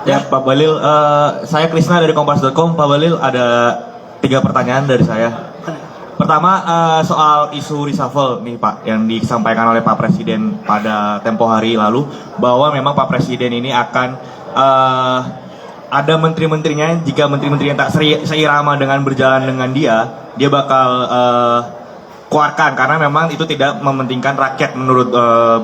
Ya, Pak Balil, saya Krisna dari Kompas.com. Pak Balil, ada 3 pertanyaan dari saya. Pertama, soal isu reshuffle nih Pak, yang disampaikan oleh Pak Presiden pada tempo hari lalu, bahwa memang Pak Presiden ini akan ada menteri-menterinya, jika menteri-menterinya tak seirama dengan berjalan dengan dia bakal keluarkan, karena memang itu tidak mementingkan rakyat menurut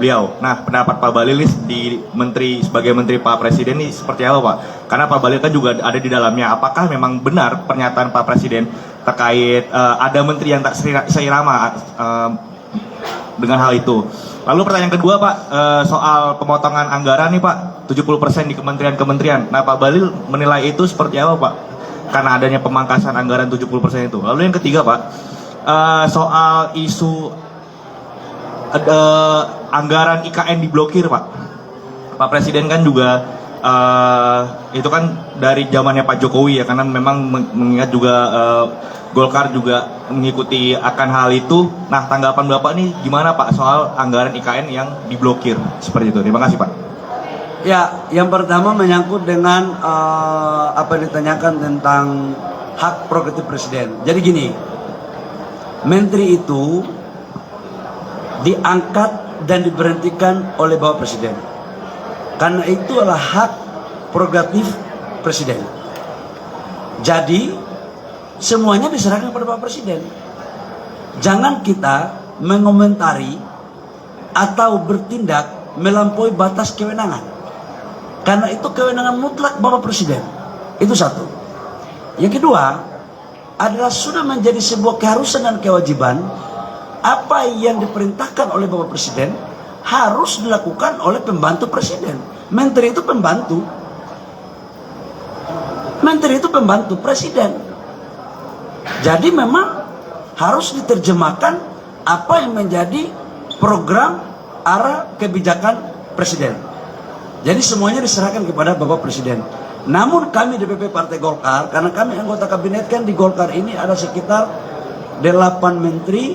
beliau. Nah, pendapat Pak Balil sebagai menteri Pak Presiden ini seperti apa Pak? Karena Pak Balil kan juga ada di dalamnya. Apakah memang benar pernyataan Pak Presiden terkait ada menteri yang tak seirama dengan hal itu? Lalu pertanyaan kedua Pak, soal pemotongan anggaran nih Pak, 70% di kementerian-kementerian. Nah, Pak Balil menilai itu seperti apa Pak? Karena adanya pemangkasan anggaran 70% itu. Lalu yang ketiga Pak, soal isu anggaran IKN diblokir Pak. Pak Presiden kan juga itu kan dari zamannya Pak Jokowi ya, karena memang mengingat juga Golkar juga mengikuti akan hal itu. Nah, tanggapan Bapak nih gimana Pak soal anggaran IKN yang diblokir seperti itu? Terima kasih Pak. Ya, yang pertama menyangkut dengan apa yang ditanyakan tentang hak prerogatif presiden. Jadi gini, menteri itu diangkat dan diberhentikan oleh Bapak Presiden. Karena itu adalah hak prerogatif presiden. Jadi semuanya diserahkan kepada Bapak Presiden. Jangan kita mengomentari atau bertindak melampaui batas kewenangan. Karena itu kewenangan mutlak Bapak Presiden. Itu satu. Yang kedua adalah sudah menjadi sebuah keharusan dan kewajiban, apa yang diperintahkan oleh Bapak Presiden harus dilakukan oleh pembantu Presiden. Menteri itu pembantu. Menteri itu pembantu Presiden. Jadi memang harus diterjemahkan apa yang menjadi program arah kebijakan Presiden. Jadi semuanya diserahkan kepada Bapak Presiden. Namun kami DPP Partai Golkar, karena kami anggota kabinet kan di Golkar ini ada sekitar 8 menteri,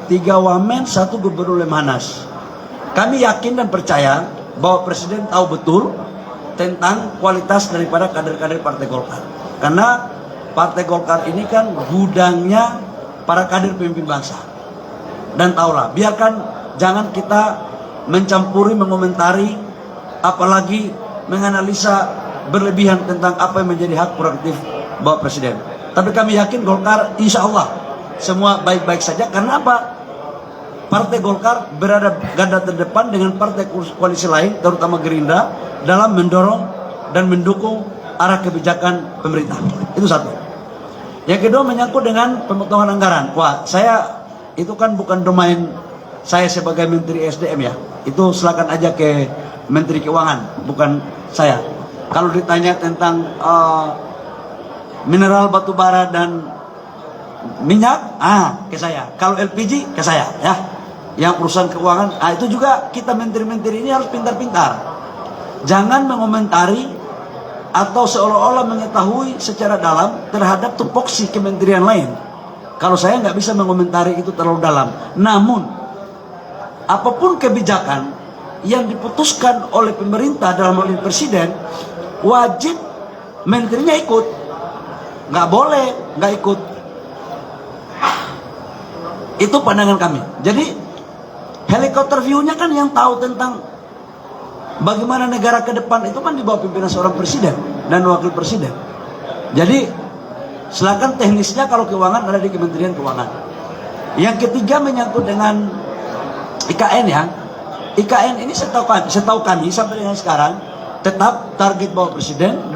3 wamen, 1 gubernur Lemhanas. Kami yakin dan percaya bahwa Presiden tahu betul tentang kualitas daripada kader-kader Partai Golkar. Karena Partai Golkar ini kan gudangnya para kader pemimpin bangsa. Dan tahulah, biarkan jangan kita mencampuri, mengomentari, apalagi menganalisa berlebihan tentang apa yang menjadi hak prerogatif Bapak Presiden. Tapi kami yakin Golkar insya Allah semua baik-baik saja. Karena apa? Partai Golkar berada garda terdepan dengan partai koalisi lain, terutama Gerindra, dalam mendorong dan mendukung arah kebijakan pemerintah. Itu satu. Yang kedua menyangkut dengan pemotongan anggaran. Wah, saya itu kan bukan domain saya sebagai Menteri SDM ya. Itu silakan aja ke Menteri Keuangan, bukan saya. Kalau ditanya tentang mineral batu bara dan minyak, ke saya. Kalau LPG, ke saya, ya. Yang perusahaan keuangan, itu juga kita menteri-menteri ini harus pintar-pintar. Jangan mengomentari atau seolah-olah mengetahui secara dalam terhadap tupoksi kementerian lain. Kalau saya nggak bisa mengomentari itu terlalu dalam. Namun, apapun kebijakan yang diputuskan oleh pemerintah dalam hal ini Presiden, wajib menterinya ikut, nggak boleh nggak ikut. Itu pandangan kami. Jadi helikopter view-nya kan yang tahu tentang bagaimana negara ke depan itu kan di bawah pimpinan seorang presiden dan wakil presiden. Jadi silakan teknisnya kalau keuangan ada di Kementerian Keuangan. Yang ketiga menyangkut dengan IKN ya. IKN ini setahu kami sampai dengan sekarang tetap target Bapak Presiden